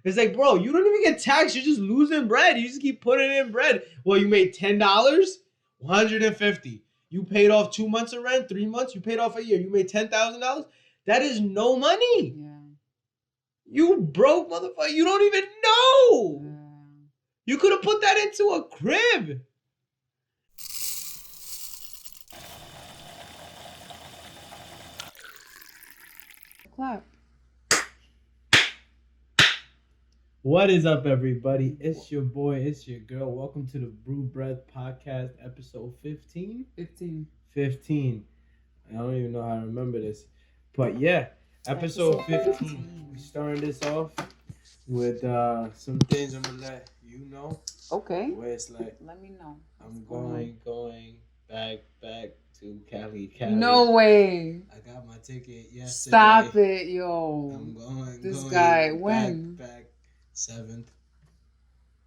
It's like, bro, you don't even get taxed. You're just losing bread. You just keep putting in bread. Well, you made $10, $150. You paid off 2 months of rent, 3 months. You paid off a year. You made $10,000. That is no money. Yeah. You broke, motherfucker. You don't even know. Yeah. You could have put that into a crib. Clap. What is up, everybody? It's your boy, it's your girl. Welcome to the Brew Breath Podcast, episode 15? 15. I don't even know how to remember this. But yeah, episode 15. We starting this off with some things I'm going to let you know. Okay. Where it's like, let me know. I'm going back to Cali. No way. I got my ticket yesterday. Stop it, yo. I'm going. This guy, when? Back 7th.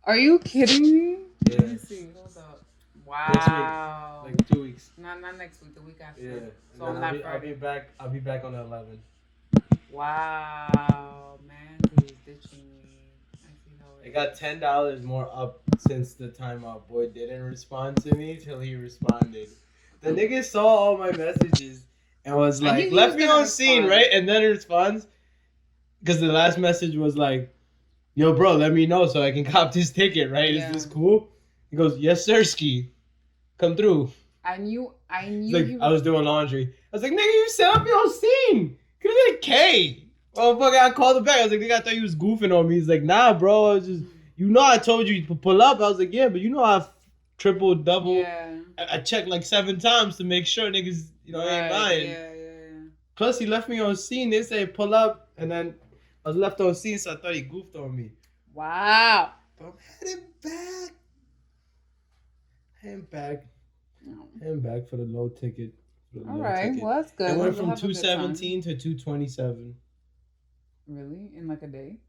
Are you kidding me? Yeah. Let me see. Hold up. Wow. Next week. Like 2 weeks. Not next week. The week after. Yeah. So on that Friday. I'll be back on the 11th. Wow, man, he's ditching me. I see how I got $10 more up since the time our boy didn't respond to me till he responded. The nigga saw all my messages and was like, left me on scene, right? And then he responds because the last message was like, yo, bro, let me know so I can cop this ticket, right? Yeah. Is this cool? He goes, yes, sir, ski. Come through. I knew. Like, I was doing laundry. I was like, nigga, you set up your scene. Could have been a K. Oh, fuck, I called him back. I was like, nigga, I thought you was goofing on me. He's like, nah, bro. I was just, I told you to pull up. I was like, yeah, but I triple, double. Yeah. I checked like 7 times to make sure niggas, ain't lying. Yeah. Plus, he left me on scene. They say pull up, and then I was left on scene, so I thought he goofed on me. Wow. But I'm heading back. Heading back for the low ticket. All right, well, that's good. It went from 217 to 227. Really? In like a day?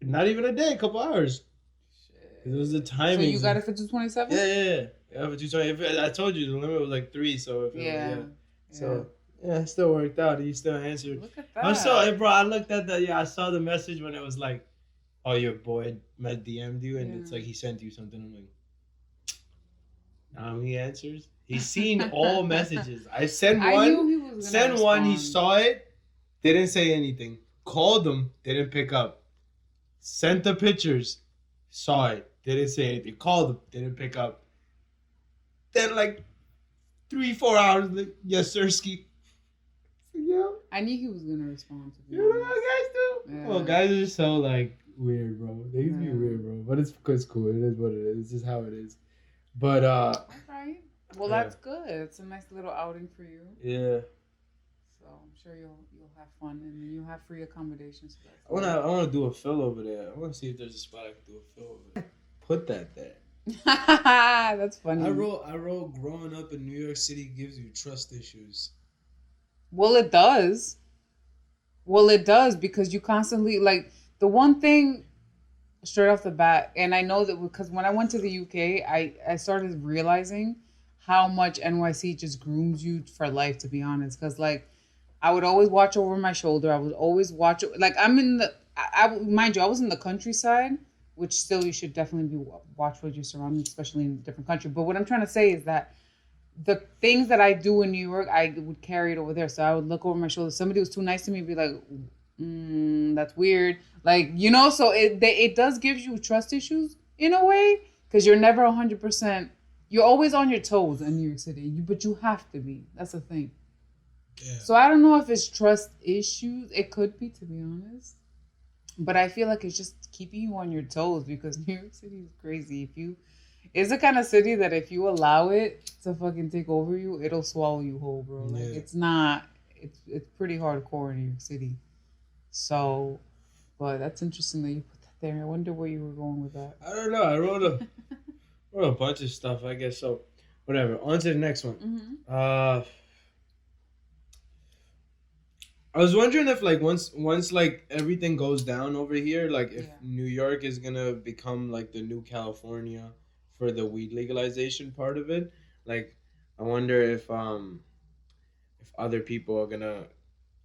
Not even a day, a couple hours. Shit. It was the timing. So you got it for 227? Yeah, for 220. I told you the limit was like 3, so So it still worked out. He still answered. Look at that. I looked at that. Yeah, I saw the message when it was like, "Oh, your boy DM'd you," and it's like he sent you something. I'm like, he answers. He's seen all messages. I sent one. I knew he was gonna respond. One. He saw it. Didn't say anything. Called him. Didn't pick up. Sent the pictures. Saw it. Didn't say anything. Called him. Didn't pick up. Then like 3-4 hours. Like, yes, sir, ski. Yeah. I knew he was gonna respond to me. You know how guys do. Yeah. Well, guys are so like weird, bro. They used to be weird, bro. But it's cool. It is what it is. It's just how it is. But okay. Well, that's good. It's a nice little outing for you. Yeah. So I'm sure you'll have fun, and then you'll have free accommodations. I wanna do a fill over there. I wanna see if there's a spot I can do a fill over there. Put that there. That's funny. I wrote growing up in New York City gives you trust issues. Well, it does. Because you constantly like the one thing. Straight off the bat, and I know that because when I went to the UK, I started realizing how much NYC just grooms you for life, to be honest. Because like, I would always watch over my shoulder. I would always watch like I'm in the. Mind you, I was in the countryside, which still you should definitely be watch what your surroundings, especially in a different country. But what I'm trying to say is that the things that I do in New York, I would carry it over there. So I would look over my shoulder. Somebody was too nice to me, be like, that's weird. Like, so it does give you trust issues in a way because you're never 100%. You're always on your toes in New York City, but you have to be. That's the thing. Yeah. So I don't know if it's trust issues. It could be, to be honest. But I feel like it's just keeping you on your toes because New York City is crazy. It's the kind of city that if you allow it to fucking take over you, it'll swallow you whole, bro. Like it's pretty hardcore in New York City. So, but that's interesting that you put that there. I wonder where you were going with that. I don't know. I wrote a bunch of stuff, I guess. So, whatever. On to the next one. Mm-hmm. I was wondering if like once like everything goes down over here, like if New York is gonna become like the new California for the weed legalization part of it. Like, I wonder if other people are gonna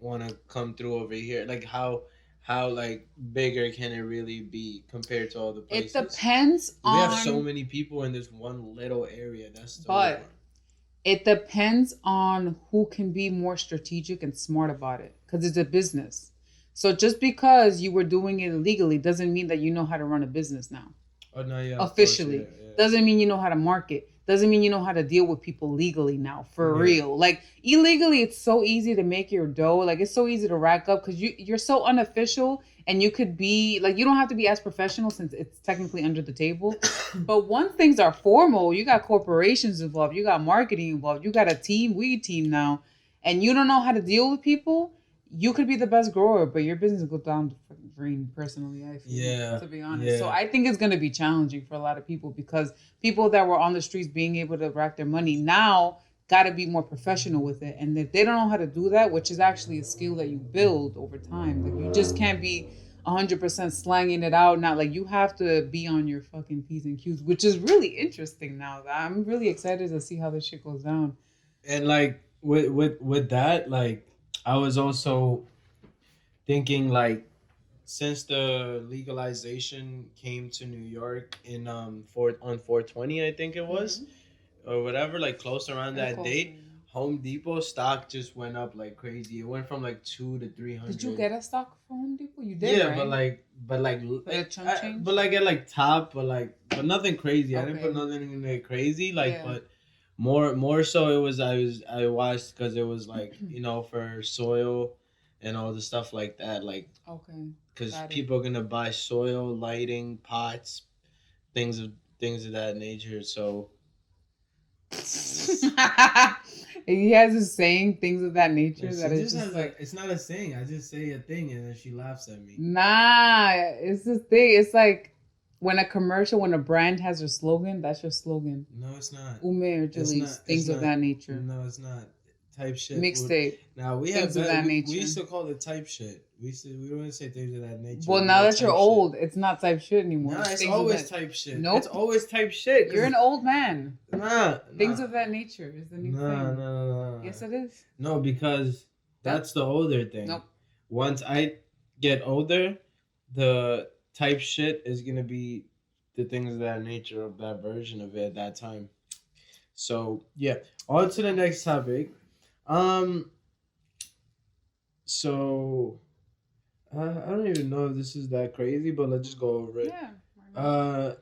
want to come through over here. Like how how like bigger can it really be compared to all the It places? depends We have so on, many people in this one little area. That's the whole but part. it depends on who can be more strategic and smart about it because it's a business. So just because you were doing it illegally doesn't mean that you know how to run a business now. Oh no, yeah, of course, yeah, Officially. yeah, Doesn't mean you know how to market. Doesn't mean you know how to deal with people legally now, for yeah. real. Like illegally, it's so easy to make your dough. Like it's so easy to rack up because you're so unofficial, and you could be like you don't have to be as professional since it's technically under the table. But once things are formal, you got corporations involved, you got marketing involved, you got a team, weed team now, and you don't know how to deal with people. You could be the best grower, but your business will go down the fucking drain. Personally, I feel, Yeah, to be honest. So yeah. I think it's going to be challenging for a lot of people because people that were on the streets being able to rack their money now got to be more professional with it. And if they don't know how to do that, which is actually a skill that you build over time, like you just can't be 100% slanging it out. Not like you have to be on your fucking P's and Q's, which is really interesting now. I'm really excited to see how this shit goes down. And like with that, like I was also thinking like since the legalization came to New York in on 420, I think it was, or whatever, like close around that date, Home Depot stock just went up like crazy. It went from like 2 to 300. Did you get a stock for Home Depot? You did, Yeah, right? but like at like top, but nothing crazy. I didn't put Okay. nothing in there crazy. Like, Yeah. but more so it was I watched because it was like for soil and all the stuff like that. Like Okay. because Got it. people are gonna buy soil, lighting, pots, things of things of that nature. So He has a saying things of that nature she that is just just has like it's not a saying. I just say a thing and then she laughs at me. nah. It's this thing. It's like when a brand has a slogan, that's your slogan. No, it's not. Ume or It's Julie's, not. things It's of not. that nature. No, it's not. Type shit. Mixtape, Now we things have of that we nature. used to call it type shit. We don't say things of that nature. Well, We now like that you're type old, it's not type shit anymore. Nah, it's Things of always that- type shit. Nope. It's always type shit. You're an old man. Nah. Things of that nature is the new thing. No. Yes, it is. No, because that's the older thing. Nope. Once I get older, the type shit is gonna be the things of that nature of that version of it at that time. So yeah, on to the next topic. Um, so I don't even know if this is that crazy, but let's just go over it. Yeah.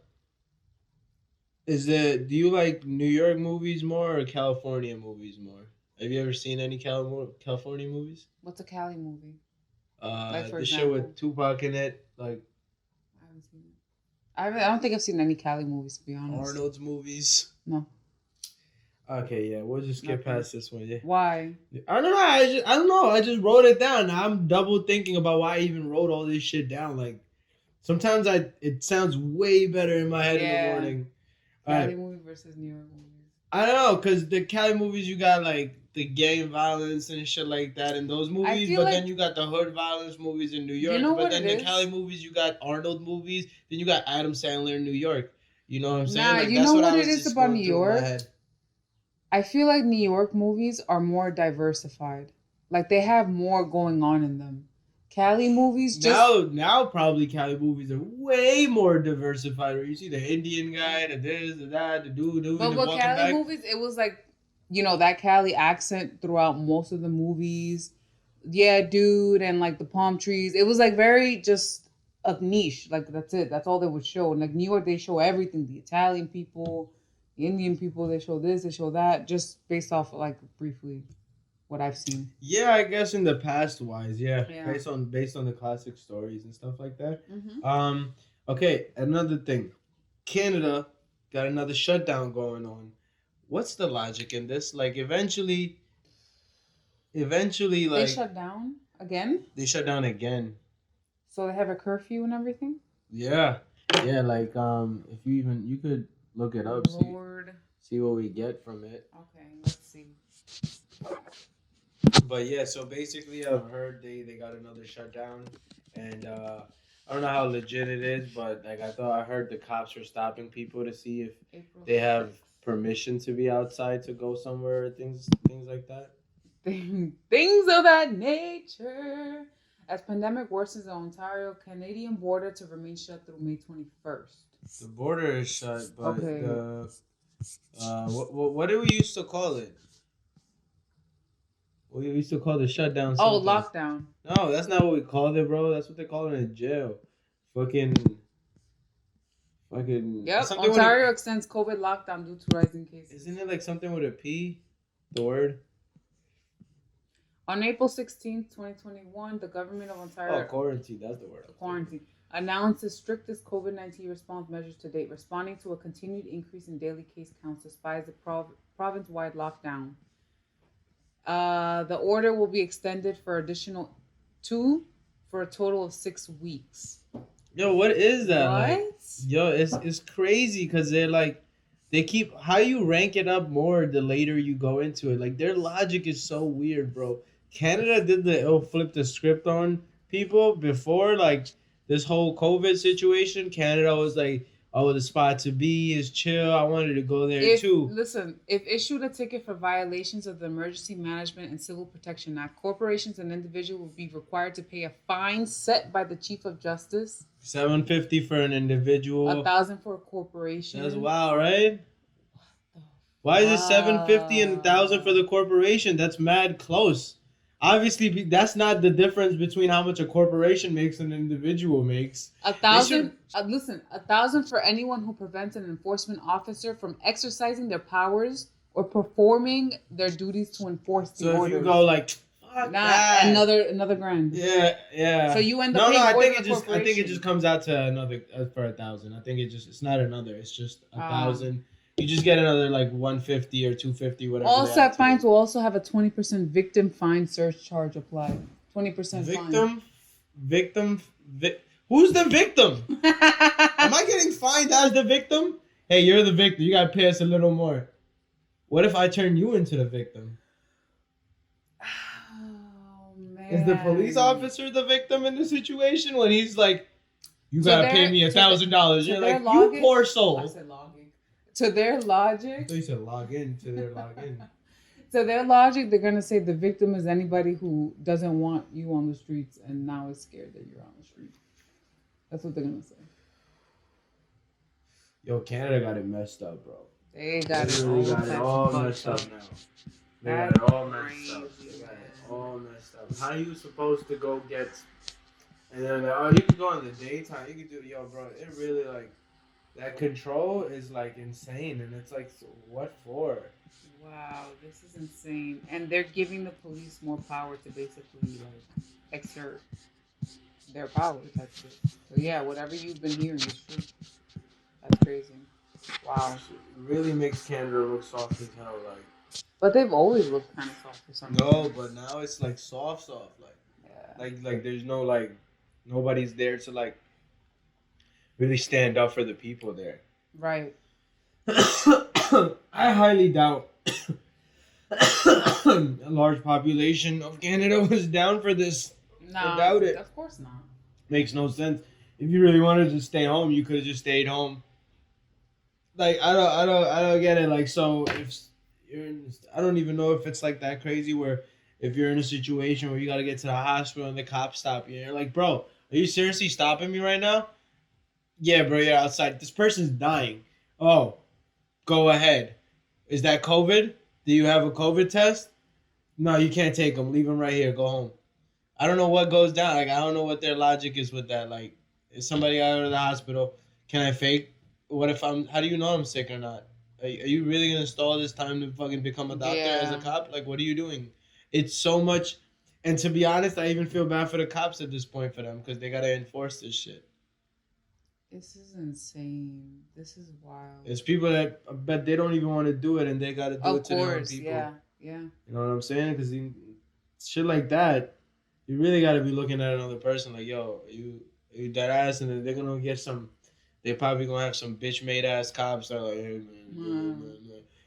Is it? Do you like New York movies more or California movies more? Have you ever seen any California movies? What's a Cali movie? Like, for The shit example? with Tupac in it, like I haven't seen it. I don't think I've seen any Cali movies, to be honest. Arnold's movies. No. Okay, yeah, we'll just skip Okay. past this one. Yeah. Why? I don't know. I don't know. I just wrote it down. I'm double thinking about why I even wrote all this shit down. Like sometimes it sounds way better in my head in the morning. Cali movie versus New York movies. I don't know, cause the Cali movies you got like the gang violence and shit like that in those movies, but then you got the hood violence movies in New York. But then the Cali movies you got Arnold movies. Then you got Adam Sandler in New York. You know what I'm saying? Nah, like, you that's know what what I it was is just about going New through in my York? head. I feel like New York movies are more diversified. Like they have more going on in them. Cali movies just now probably Cali movies are way more diversified. Where you see the Indian guy, the this, the that, the dude, but and with walking Cali back. movies, it was like, that Cali accent throughout most of the movies. Yeah, dude, and like the palm trees. It was like very just a niche. Like that's it. That's all they would show. And like New York, they show everything. The Italian people, the Indian people, they show this, they show that, just based off like briefly what I've seen. Yeah, I guess in the past wise, yeah. Yeah. Based on the classic stories and stuff like that. Mm-hmm. Okay, another thing. Canada got another shutdown going on. What's the logic in this? Like eventually like They shut down again. They shut down again. So they have a curfew and everything. Yeah. Yeah, like if you could look it up, see what we get from it. Okay, let's see. But yeah, so basically I've heard they got another shutdown and I don't know how legit it is, but like I heard the cops were stopping people to see if they have permission to be outside to go somewhere, things like that. Things of that nature. As pandemic worsens in Ontario, Canadian border to remain shut through May 21st. The border is shut, but Okay. what do we used to call it? We used to call the shutdown Oh, something. lockdown. No, that's not what we called it, bro. That's what they call it in jail. Fucking. Yep. Ontario extends COVID lockdown due to rising cases. Isn't it like something with a P? The word? On April 16th, 2021, the government of Ontario... Oh, quarantine. That's the word. Quarantine. Announced the strictest COVID-19 response measures to date, responding to a continued increase in daily case counts despite the province-wide lockdown. The order will be extended for additional 2 for a total of 6 weeks. Yo, what is that? What? Like, yo, it's crazy because they keep, how you rank it up more the later you go into it. Like, their logic is so weird, bro. Canada did flip the script on people before, like, this whole COVID situation. Canada was like, oh, the spot to be is chill. I wanted to go there too. Listen, if issued a ticket for violations of the Emergency Management and Civil Protection Act, corporations and individuals will be required to pay a fine set by the Chief of Justice. $750 for an individual. $1,000 for a corporation. That's wild, right? Why is it $750 and $1,000 for the corporation? That's mad close. Obviously, that's not the difference between how much a corporation makes and an individual makes. $1,000. Listen, $1,000 for anyone who prevents an enforcement officer from exercising their powers or performing their duties to enforce the orders. So if you go like, fuck that. another grand. Yeah. So you end up paying more than the corporation. I think it just comes out to another for $1,000. I think it's not another. It's just $1,000. You just get another like $150 or $250, whatever. All set fines will also have a 20% victim fine surcharge applied. 20% fine. Who's the victim? Am I getting fined as the victim? Hey, you're the victim. You gotta pay us a little more. What if I turn you into the victim? Oh man. Is the police officer the victim in the situation when he's like, you gotta pay me $1,000? You're like, you poor soul. I said login. To their logic. I thought you said log in. To their login. To their logic, they're gonna say the victim is anybody who doesn't want you on the streets and now is scared that you're on the street. That's what they're gonna say. Yo, Canada got it messed up, bro. They got it all messed up now. They got it all messed up. They got it all messed up. How you supposed to go get? And then you can go in the daytime. You can do bro. It really like. That control is like insane, and it's like, so what for? Wow, this is insane. And they're giving the police more power to basically like exert their power. That's it. So yeah, whatever you've been hearing is true. That's crazy. Wow. It really makes Canada look soft as hell, like. But they've always looked kind of soft for some reason. No, but now it's like soft, like. Yeah. Like there's no like, nobody's there to like. Really stand up for the people there. Right. I highly doubt a large population of Canada was down for this. No, I doubt it. Of course not. Makes no sense. If you really wanted to stay home, you could have just stayed home. Like I don't get it. Like so, if you're, I don't even know if it's like that crazy where if you're in a situation where you got to get to the hospital and the cops stop you, and you're like, bro, are you seriously stopping me right now? Yeah, bro, you're outside. This person's dying. Oh, go ahead. Is that COVID? Do you have a COVID test? No, you can't take them. Leave them right here. Go home. I don't know what goes down. Like, I don't know what their logic is with that. Like, is somebody out of the hospital? Can I fake? What if how do you know I'm sick or not? Are you really going to stall this time to fucking become a doctor as a cop? Like, what are you doing? It's so much. And to be honest, I even feel bad for the cops at this point for them because they got to enforce this shit. This is insane. This is wild. It's people that I bet they don't even want to do it, and they got to do it to their own people. Yeah. You know what I'm saying? Because shit like that, you really got to be looking at another person like, yo, you that ass, and then they're gonna get some. They probably gonna have some bitch made ass cops that are like, hey, man.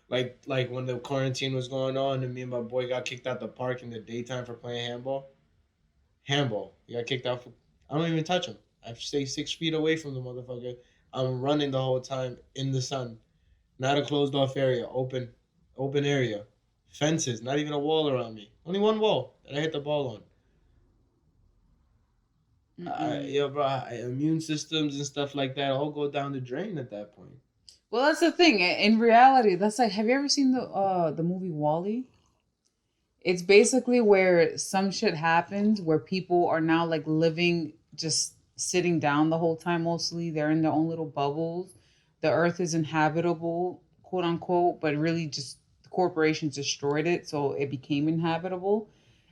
Like when the quarantine was going on, and me and my boy got kicked out the park in the daytime for playing handball. Handball, he got kicked out for. I don't even touch him. I stay 6 feet away from the motherfucker. I'm running the whole time in the sun. Not a closed off area. Open area. Fences. Not even a wall around me. Only one wall that I hit the ball on. Bro, immune systems and stuff like that all go down the drain at that point. Well, that's the thing. In reality, that's like, have you ever seen the movie WallE? It's basically where some shit happens where people are now like living just sitting down the whole time. Mostly, they're in their own little bubbles. The earth is inhabitable, quote unquote, but really just the corporations destroyed it, so it became inhabitable,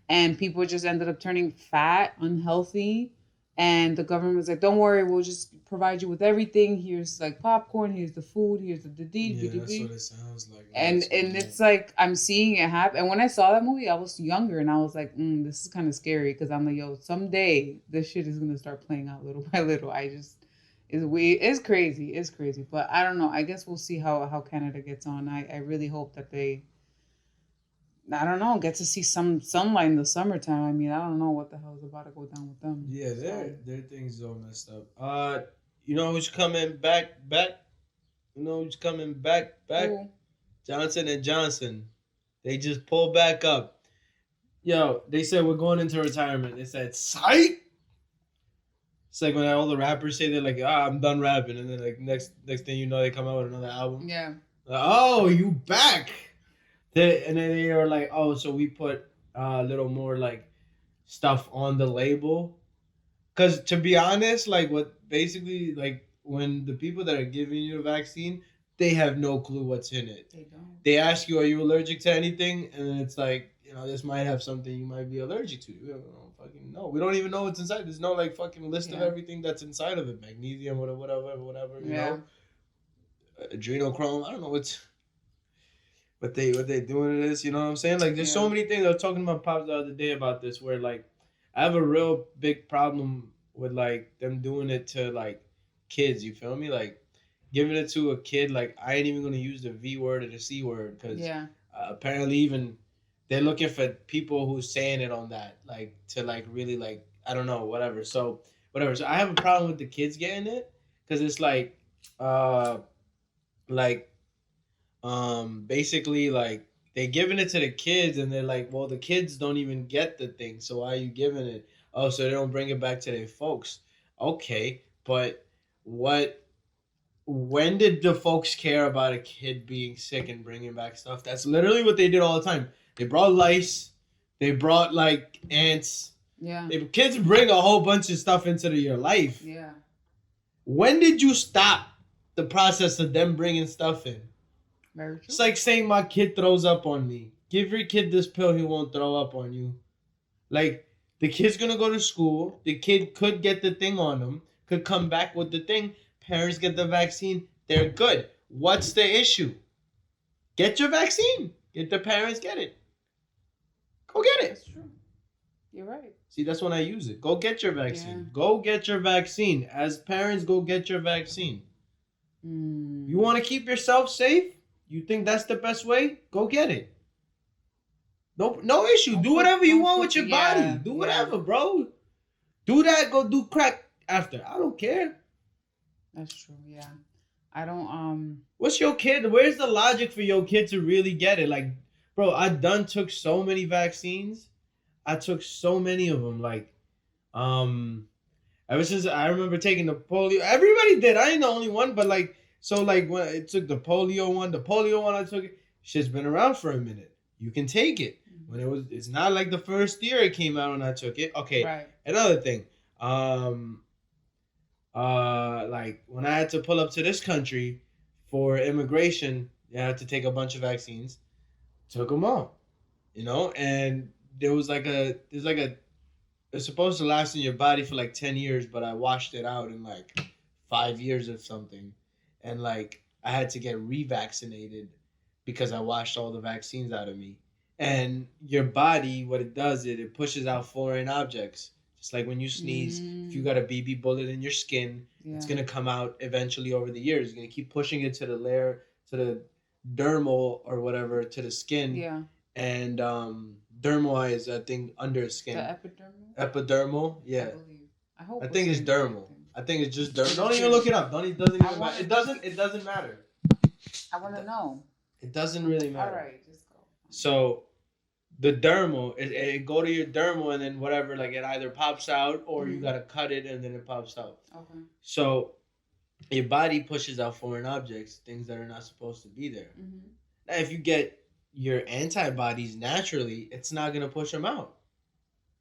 and people just ended up turning fat, unhealthy, and the government was like, "Don't worry, we'll just provide you with everything. Here's like popcorn. Here's the food. Here's the Yeah, that's what it sounds like. and it's like I'm seeing it happen. And when I saw that movie, I was younger, and I was like, "This is kind of scary," because I'm like, "Yo, someday this shit is gonna start playing out little by little." It's crazy, it's crazy, but I don't know. I guess we'll see how Canada gets on. I really hope that they, I don't know, get to see some sunlight in the summertime. I mean, I don't know what the hell is about to go down with them. Yeah, their things all messed up. You know who's coming back? You know who's coming back? Ooh. Johnson and Johnson. They just pulled back up. Yo, they said we're going into retirement. They said, psych! It's like when all the rappers say they're like, I'm done rapping, and then like next thing you know, they come out with another album. Yeah. Like, oh, you back? And then they are like, oh, so we put a little more like stuff on the label. Because to be honest, like what basically like when the people that are giving you the vaccine, they have no clue what's in it. They don't. They ask you, are you allergic to anything? And then it's like, this might have something you might be allergic to. We don't fucking know. We don't even know what's inside. There's no like fucking list of everything that's inside of it. Magnesium, whatever. You know, adrenochrome. I don't know what they doing it is. You know what I'm saying? Like there's so many things. I was talking to my pops the other day about this, where like I have a real big problem with like them doing it to like kids. You feel me? Like giving it to a kid. Like I ain't even gonna use the V word or the C word because apparently even they're looking for people who's saying it on that, like to like really like I don't know whatever. So whatever. So I have a problem with the kids getting it because it's like basically like they giving it to the kids and they're like, well, the kids don't even get the thing, so why are you giving it? Oh, so they don't bring it back to their folks. Okay, but when did the folks care about a kid being sick and bringing back stuff? That's literally what they did all the time. They brought lice. They brought like ants. Yeah. Kids bring a whole bunch of stuff into your life. Yeah. When did you stop the process of them bringing stuff in? Very true. It's like saying my kid throws up on me. Give your kid this pill, he won't throw up on you. Like, the kid's gonna go to school. The kid could get the thing on him. Could come back with the thing. Parents get the vaccine. They're good. What's the issue? Get your vaccine. Get the parents get it. Go get it. That's true. You're right. See, that's when I use it. Go get your vaccine. Yeah. Go get your vaccine. As parents, go get your vaccine. You want to keep yourself safe? You think that's the best way? Go get it. No issue. Do whatever you want with your body. Do whatever, bro. Do that. Go do crack after. I don't care. That's true. Yeah. I don't. What's your kid? Where's the logic for your kid to really get it? Like, bro, I took so many vaccines. I took so many of them. Like, ever since I remember taking the polio. Everybody did. I ain't the only one, but like, so like when I took the polio one I took it. Shit's been around for a minute. You can take it. When it's not like the first year it came out and I took it. Okay. Right. Another thing. Like when I had to pull up to this country for immigration, I had to take a bunch of vaccines. Took them all, and it's supposed to last in your body for like 10 years, but I washed it out in like 5 years or something. And like I had to get revaccinated because I washed all the vaccines out of me. And your body, what it does is it pushes out foreign objects. Just like when you sneeze, if you got a BB bullet in your skin, it's going to come out eventually over the years. It's going to keep pushing it to the layer, to the dermal or whatever, to the skin. Yeah. And dermal is, I think, under skin. The epidermal? Epidermal, yeah. I believe. I think it's dermal. I think it's just dermal. Don't even look it up. It doesn't even matter. It doesn't matter. I want to know. It doesn't really matter. All right, just go. So, the dermal, it go to your dermal, and then whatever, like it either pops out or you gotta cut it and then it pops out. Okay. So your body pushes out foreign objects, things that are not supposed to be there. Now, if you get your antibodies naturally, it's not gonna push them out.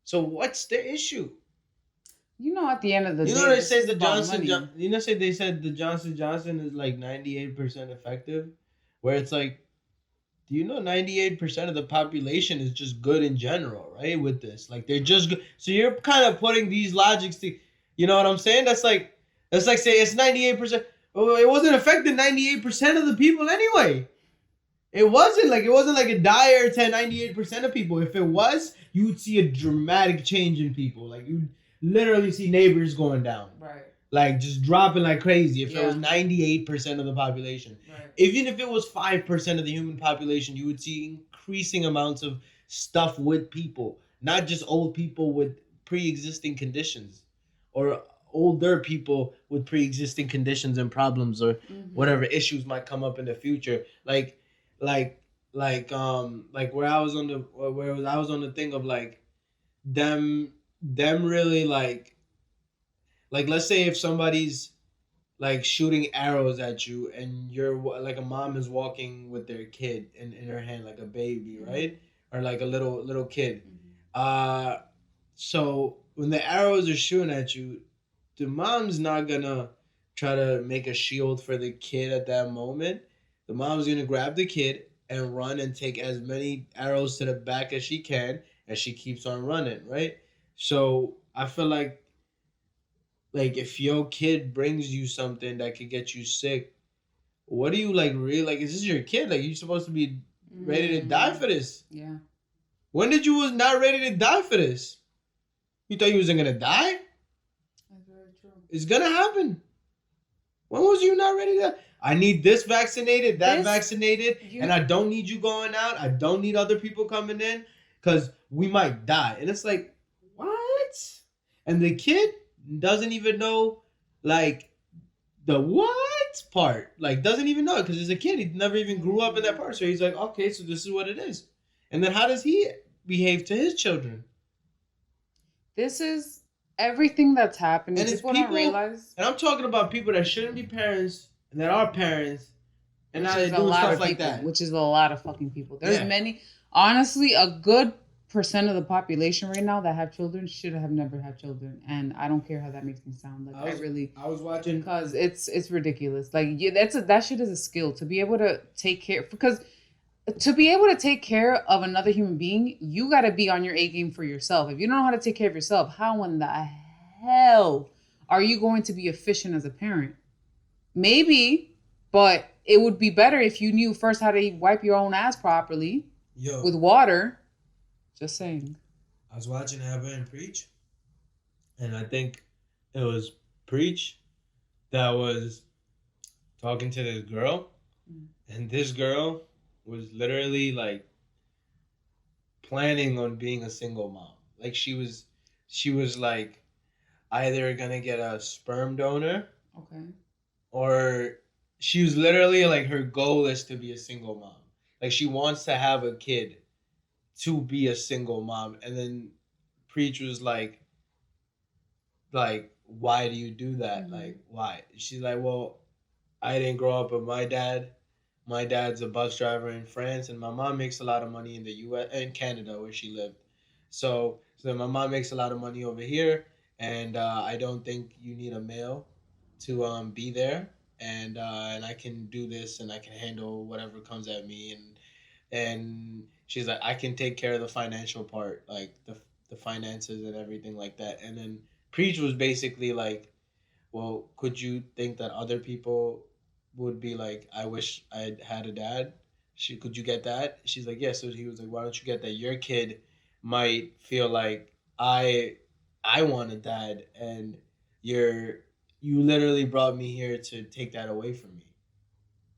So what's the issue? You know, at the end of the day, You know they say the they said the Johnson is like 98% effective, where it's like, do you know 98% of the population is just good in general, right? With this, like they're just good. So you're kind of putting these logics to, you know what I'm saying? That's like say it's 98%. Well, it wasn't affecting 98% of the people anyway. It wasn't like a dire to 98% of people. If it was, you would see a dramatic change in people. Like you literally see neighbors going down. Right. Like just dropping like crazy. If it was 98% of the population. Right. Even if it was 5% of the human population, you would see increasing amounts of stuff with people. Not just old people with pre-existing conditions. Or older people with pre-existing conditions and problems or whatever issues might come up in the future. Like where I was on the thing of like them really like let's say if somebody's like shooting arrows at you and you're like a mom is walking with their kid in her hand like a baby, right? Or like a little kid. So when the arrows are shooting at you, the mom's not gonna try to make a shield for the kid at that moment. The mom's gonna grab the kid and run and take as many arrows to the back as she can, and she keeps on running, right? So I feel like if your kid brings you something that could get you sick, what do you like really like? Is this your kid? Like you're supposed to be ready to die for this? Yeah. When did you was not ready to die for this? You thought you wasn't gonna die? That's very true. It's gonna happen. When was you not ready to? I need this vaccinated, that vaccinated, and I don't need you going out. I don't need other people coming in because we might die. And it's like, what? And the kid doesn't even know, like, the what part. Like, doesn't even know it because he's a kid. He never even grew up in that part. So he's like, okay, so this is what it is. And then how does he behave to his children? This is everything that's happening. And people don't realize. And I'm talking about people that shouldn't be parents and that are parents, and now they're doing stuff like that. Which is a lot of fucking people. There's many. Honestly, a good percent of the population right now that have children should have never had children, and I don't care how that makes me sound. Like I was watching because it's ridiculous. Like that shit is a skill to be able to take care because. To be able to take care of another human being, you got to be on your A game for yourself. If you don't know how to take care of yourself, how in the hell are you going to be efficient as a parent? Maybe, but it would be better if you knew first how to wipe your own ass properly with water. Just saying. I was watching Abba and Preach, and I think it was Preach that was talking to this girl, and this girl was literally like planning on being a single mom. Like she was like either gonna get a sperm donor, or she was literally like her goal is to be a single mom. Like she wants to have a kid to be a single mom. And then Preach was like why do you do that? Like why? She's like, well, I didn't grow up with my dad. My dad's a bus driver in France, and my mom makes a lot of money in the U.S. and Canada where she lived. So my mom makes a lot of money over here, and I don't think you need a male to be there, and I can do this, and I can handle whatever comes at me, and she's like, I can take care of the financial part, like the finances and everything like that. And then Preach was basically like, well, could you think that other people would be like, I wish I had a dad? Could you get that? She's like, yeah. So he was like, why don't you get that? Your kid might feel like I want a dad, and you literally brought me here to take that away from me.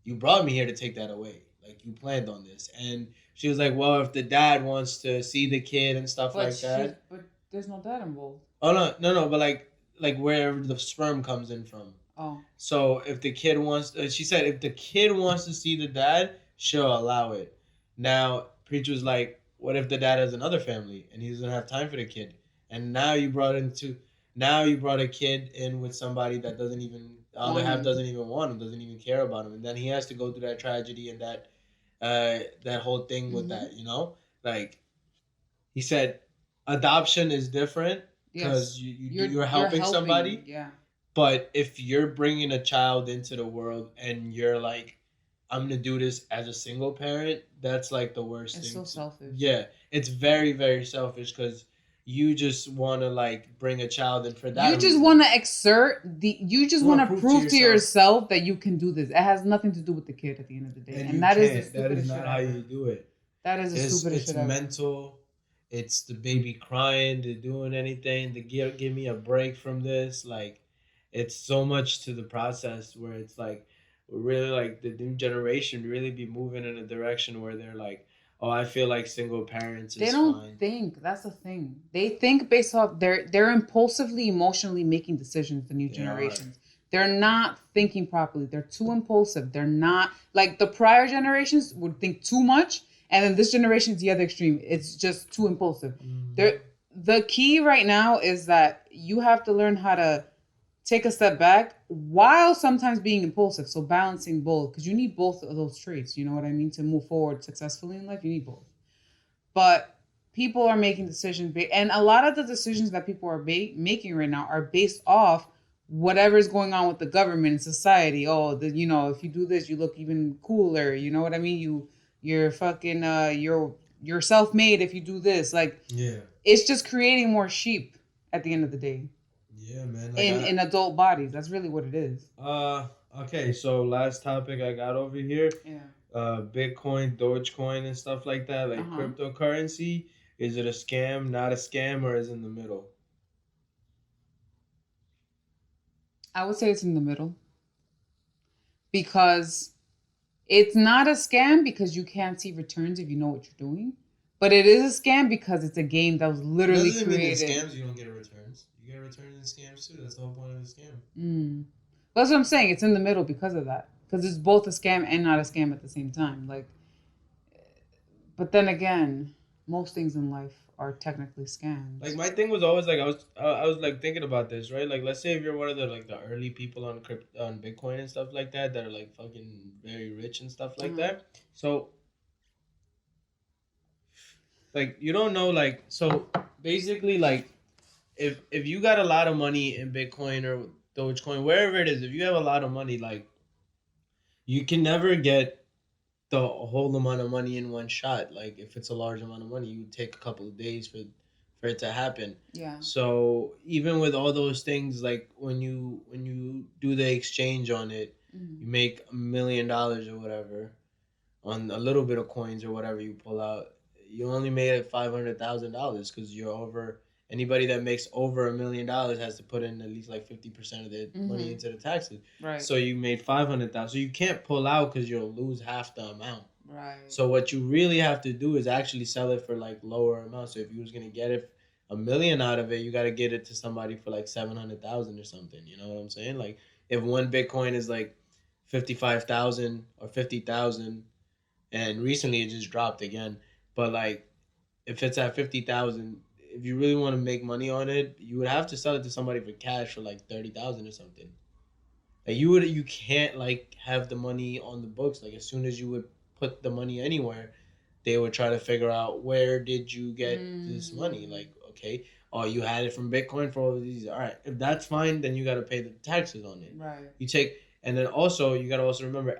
You brought me here to take that away. Like you planned on this. And she was like, well, if the dad wants to see the kid and stuff like that. But there's no dad involved. Oh no, but like wherever the sperm comes in from. Oh. So if the kid wants, she said, if the kid wants to see the dad, she'll allow it. Now, Preach was like, what if the dad has another family and he doesn't have time for the kid? And now you brought a kid in with somebody that doesn't even the other half doesn't even want him, doesn't even care about him, and then he has to go through that tragedy and that whole thing with that, like he said, adoption is different because you're helping somebody. Yeah. But if you're bringing a child into the world and you're like, I'm gonna do this as a single parent, that's like the worst thing. It's so selfish. Yeah, it's very very selfish because you just want to like bring a child in for that. You just want to exert the. You just want to prove to yourself that you can do this. It has nothing to do with the kid at the end of the day, and that is the stupidest that is not how you do it. That is the stupidest shit. It's mental. It's the baby crying, to doing anything to give me a break from this. Like, it's so much to the process where it's like, really like the new generation really be moving in a direction where they're like, oh, I feel like single parents is fine. They don't think. That's the thing. They think based off they're impulsively, emotionally making decisions. The new generations. They're not thinking properly. They're too impulsive. They're not like the prior generations would think too much, and then this generation is the other extreme. It's just too impulsive. The key right now is that you have to learn how to take a step back while sometimes being impulsive. So balancing both, because you need both of those traits. You know what I mean? To move forward successfully in life, you need both. But people are making decisions, and a lot of the decisions that people are making right now are based off whatever's going on with the government and society. Oh, if you do this, you look even cooler. You know what I mean? You're fucking you're self-made if you do this. Like, yeah, it's just creating more sheep at the end of the day. Yeah, man. Like in adult bodies. That's really what it is. Okay, so last topic I got over here. Yeah. Bitcoin, Dogecoin, and stuff like that, like cryptocurrency. Is it a scam, not a scam, or is it in the middle? I would say it's in the middle. Because it's not a scam because you can't see returns if you know what you're doing. But it is a scam because it's a game that was literally created. Mean in scams you don't get returns. You get returns in scams too. That's the whole point of the scam. Well, that's what I'm saying. It's in the middle because of that. Because it's both a scam and not a scam at the same time. Like, but then again, most things in life are technically scams. Like, my thing was always like, I was like thinking about this, right? Like, let's say if you're one of the like the early people on Bitcoin and stuff like that are like fucking very rich and stuff like that. So, like, you don't know, like, so basically, like, if you got a lot of money in Bitcoin or Dogecoin, wherever it is, if you have a lot of money, like, you can never get the whole amount of money in one shot. Like, if it's a large amount of money, you would take a couple of days for it to happen. Yeah. So even with all those things, like when you do the exchange on it, you make $1 million or whatever on a little bit of coins or whatever you pull out. You only made it $500,000 because you're over. Anybody that makes over $1 million has to put in at least like 50% of their money into the taxes. Right. So you made 500,000. So you can't pull out because you'll lose half the amount. Right. So what you really have to do is actually sell it for like lower amounts. So if you was gonna get it $1 million out of it, you got to get it to somebody for like 700,000 or something. You know what I'm saying? Like, if one Bitcoin is like 55,000 or 50,000, and recently it just dropped again. But like, if it's at 50,000, if you really want to make money on it, you would have to sell it to somebody for cash for like 30,000 or something. Like, you can't like have the money on the books. Like, as soon as you would put the money anywhere, they would try to figure out, where did you get this money? Like, okay, oh, you had it from Bitcoin for all of these. All right, if that's fine, then you got to pay the taxes on it. Right. And then also you got to also remember,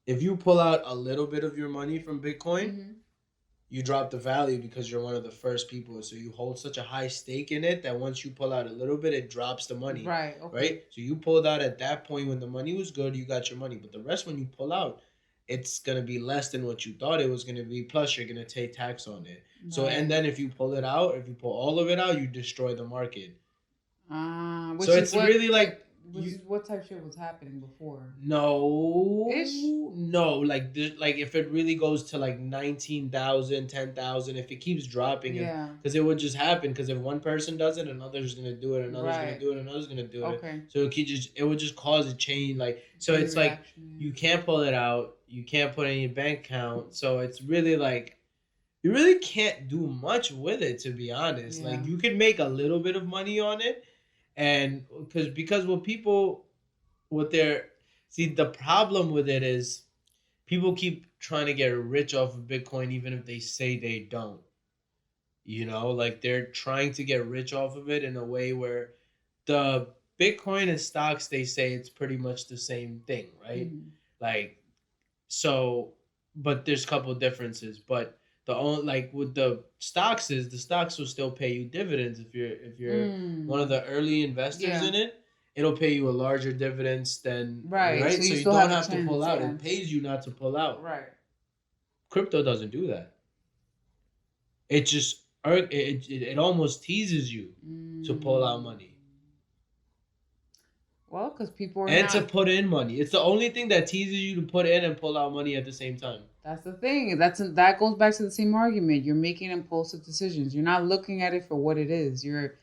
if you pull out a little bit of your money from Bitcoin, you drop the value because you're one of the first people. So you hold such a high stake in it that once you pull out a little bit, it drops the money. Right. Okay. Right. So you pulled out at that point when the money was good, you got your money. But the rest, when you pull out, it's going to be less than what you thought it was going to be. Plus, you're going to take tax on it. Right. So, and then if you pull it out, if you pull all of it out, you destroy the market. So it's really like, what type of shit was happening before? No, like if it really goes to like 19,000, 10,000, if it keeps dropping, because it would just happen. Because if one person does it, another's gonna do it, another's gonna do it, another's gonna do it. Okay. So it would just cause a chain. Like, so it's reaction. Like you can't pull it out, you can't put it in your bank account. So it's really like, you really can't do much with it, to be honest. Yeah. Like you can make a little bit of money on it, and because what people what they're see the problem with it is people keep trying to get rich off of Bitcoin even if they say they don't. You know, like they're trying to get rich off of it in a way where the Bitcoin and stocks, they say it's pretty much the same thing, right? Mm-hmm. Like so, but there's a couple differences. But the only like with the stocks is the stocks will still pay you dividends if you're one of the early investors Yeah. in it. It'll pay you a larger dividends than Right. right, So so you you still don't have a have to pull chance. out. Yeah. It pays you not to pull out. Right. Crypto doesn't do that. It just it almost teases you to pull out money Well, because people are and to not. put in money. It's the only thing that teases you to put in and pull out money at the same time. That's the thing. That goes back to the same argument. You're making impulsive decisions. You're not looking at it for what it is. You're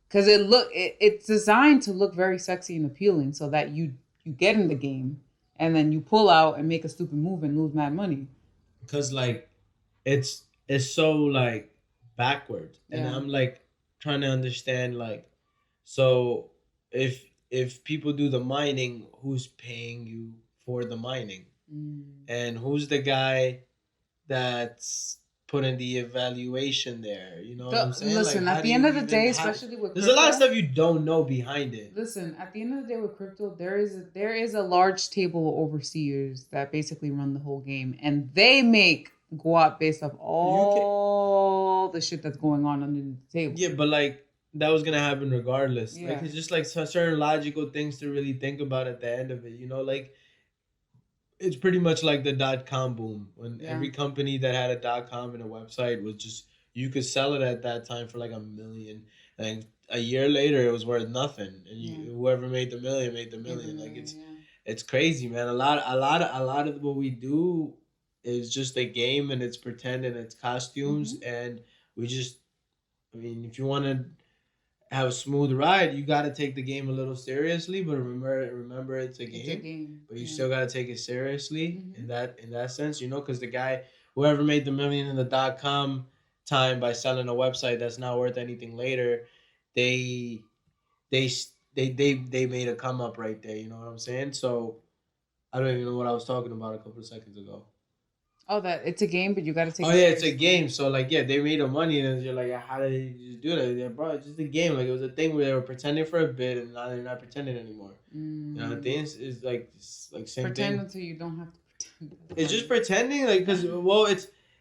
because it's designed to look very sexy and appealing, so that you get in the game and then you pull out and make a stupid move and lose mad money. Because like it's so like backward, and Yeah. I'm like trying to understand like so if people do the mining, who's paying you for the mining, and who's the guy that's putting the evaluation there? You know what I'm saying? Like, Listen, how at do the end you of the even day, have? especially with There's a lot of crypto, stuff you don't know behind it. listen, at the end of the day with crypto, there is a large table of overseers that basically run the whole game, and they make guap based off You can, all the shit that's going on under the table. yeah, but like that was gonna happen regardless. Like Yeah. it's just like certain logical things to really think about at the end of it. You know, like it's pretty much like the .com boom when Yeah. every company that had a .com and a website was just you could sell it at that time for like 1 million, and a year later it was worth nothing, and whoever made the million made the million. Like it's crazy, man. A lot of what we do is just a game, and it's pretend, and it's costumes, and we just. I mean, if you want to have a smooth ride, you got to take the game a little seriously. But remember, it's a game. It's a game. But you still got to take it seriously in that sense, you know, because the guy, whoever made the million in the .com time by selling a website that's not worth anything later, they they they made a come up right there. You know what I'm saying? So I don't even know what I was talking about a couple of seconds ago. Oh, that it's a game, but you got to take. Oh it yeah, it's a seriously. game. So like, yeah, they made the money, and you're like, how did you just do that? Yeah, bro, it's just a game. Like it was a thing where they were pretending for a bit, and now they're not pretending anymore. You know, the thing is like same Pretend thing. until you don't have to pretend. It's just pretending, like because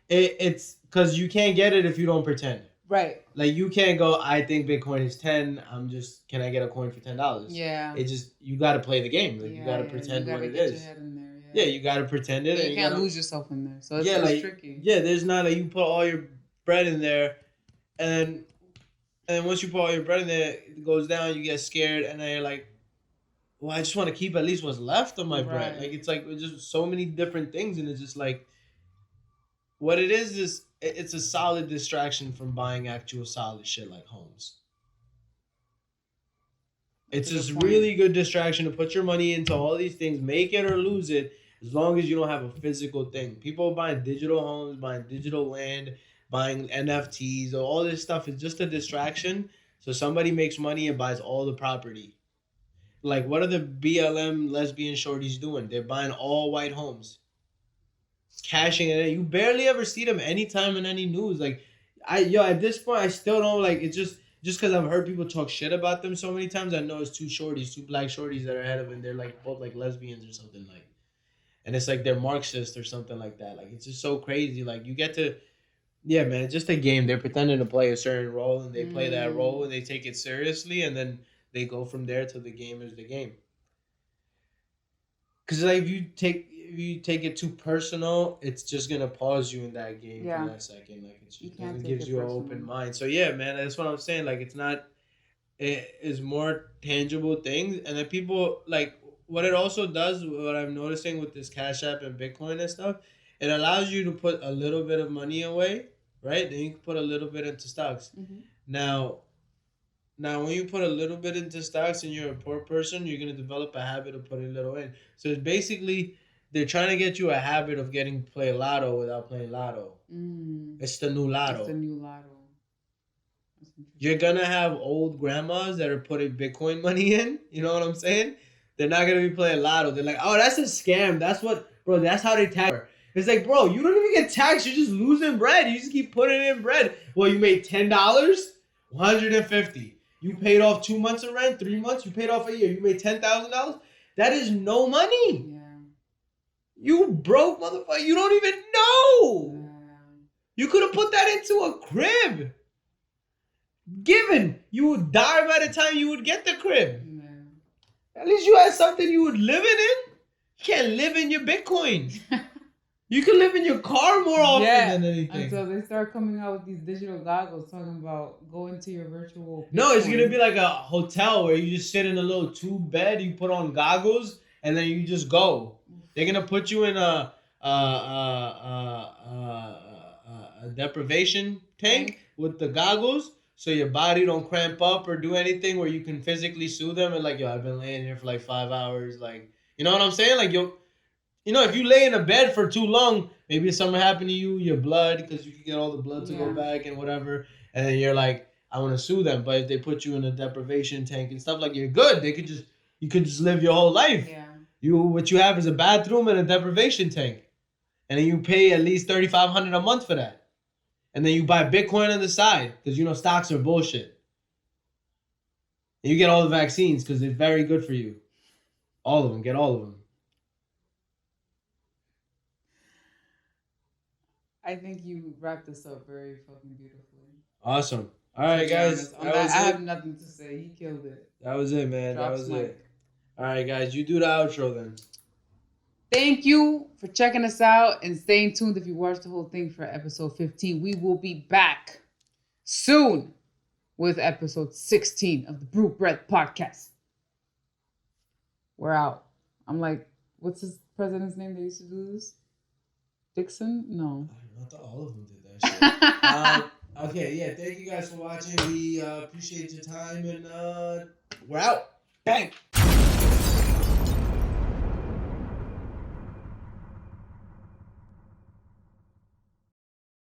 it's because you can't get it if you don't pretend. Right. Like you can't go. I think Bitcoin is 10. Can I get a coin for $10? Yeah. It just you got to play the game. Like you got to pretend what it is. Yeah, you got to pretend it. But and you can't gotta, lose yourself in there. So it's, yeah, like tricky. yeah, there's not like you put all your bread in there, and then once you put all your bread in there, it goes down. You get scared, and then you're like, well, I just want to keep at least what's left of my bread. Like it's just so many different things, and it's just like what it is it's a solid distraction from buying actual solid shit like homes. It's this really good distraction to put your money into all these things, make it or lose it, as long as you don't have a physical thing. People buying digital homes, buying digital land, buying NFTs, all this stuff is just a distraction. So somebody makes money and buys all the property. Like, what are the BLM lesbian shorties doing? They're buying all white homes, cashing it in. You barely ever see them anytime in any news. Like, at this point, I still don't like. It's just because I've heard people talk shit about them so many times. I know it's two black shorties that are ahead of them. They're like both like lesbians or something like, and it's like they're Marxist or something like that. Like it's just so crazy. Like you get to, yeah, man, it's just a game. They're pretending to play a certain role, and they play that role, and they take it seriously, and then they go from there till the game is the game. Because like if you take it too personal, it's just gonna pause you in that game for that second. Like it just gives you an open mind. So yeah, man, that's what I'm saying. Like it's not, it is more tangible things, and then people like what it also does. What I'm noticing with this Cash App and Bitcoin and stuff, it allows you to put a little bit of money away, right? Then you can put a little bit into stocks. Now, when you put a little bit into stocks and you're a poor person, you're gonna develop a habit of putting little in. So it's basically they're trying to get you a habit of play lotto without playing lotto. It's the new lotto. It's the new lotto. You're gonna have old grandmas that are putting Bitcoin money in. You know what I'm saying? They're not gonna be playing lotto. They're like, oh, that's a scam. That's what, bro. That's how they tax. It's like, bro, you don't even get taxed. You're just losing bread. You just keep putting in bread. Well, you made $10, $150. You paid off 2 months of rent, 3 months. You paid off a year. You made $10,000. That is no money. Yeah. You broke, motherfucker. You don't even know. Yeah. You could have put that into a crib. Given you would die by the time you would get the crib. Yeah. At least you had something you would live in. You can't live in your Bitcoin. You can live in your car more often than anything. Until they start coming out with these digital goggles talking about go into your virtual Bitcoin. No, it's gonna be like a hotel where you just sit in a little tube bed, you put on goggles, and then you just go. They're gonna put you in a deprivation tank with the goggles, so your body don't cramp up or do anything where you can physically sue them and like, yo, I've been laying here for like 5 hours, like, you know what I'm saying? Like, you know, if you lay in a bed for too long, maybe something happened to you, your blood, because you can get all the blood to go back and whatever, and then you're like, I want to sue them. But if they put you in a deprivation tank and stuff, like, you're good. You could just live your whole life. Yeah. What you have is a bathroom and a deprivation tank, and then you pay at least $3,500 a month for that, and then you buy Bitcoin on the side because you know stocks are bullshit. And you get all the vaccines because they're very good for you. All of them. Get all of them. I think you wrapped this up very fucking beautifully. Awesome. All right, guys. I have nothing to say. He killed it. That was it, man. That was it. All right, guys. You do the outro then. Thank you for checking us out and staying tuned if you watched the whole thing for episode 15. We will be back soon with episode 16 of the Brew Bread Podcast. We're out. I'm like, what's his president's name that used to do this? Dixon? No. I thought all of them did that shit. Okay, yeah. Thank you guys for watching. We appreciate your time, and we're out. Bang.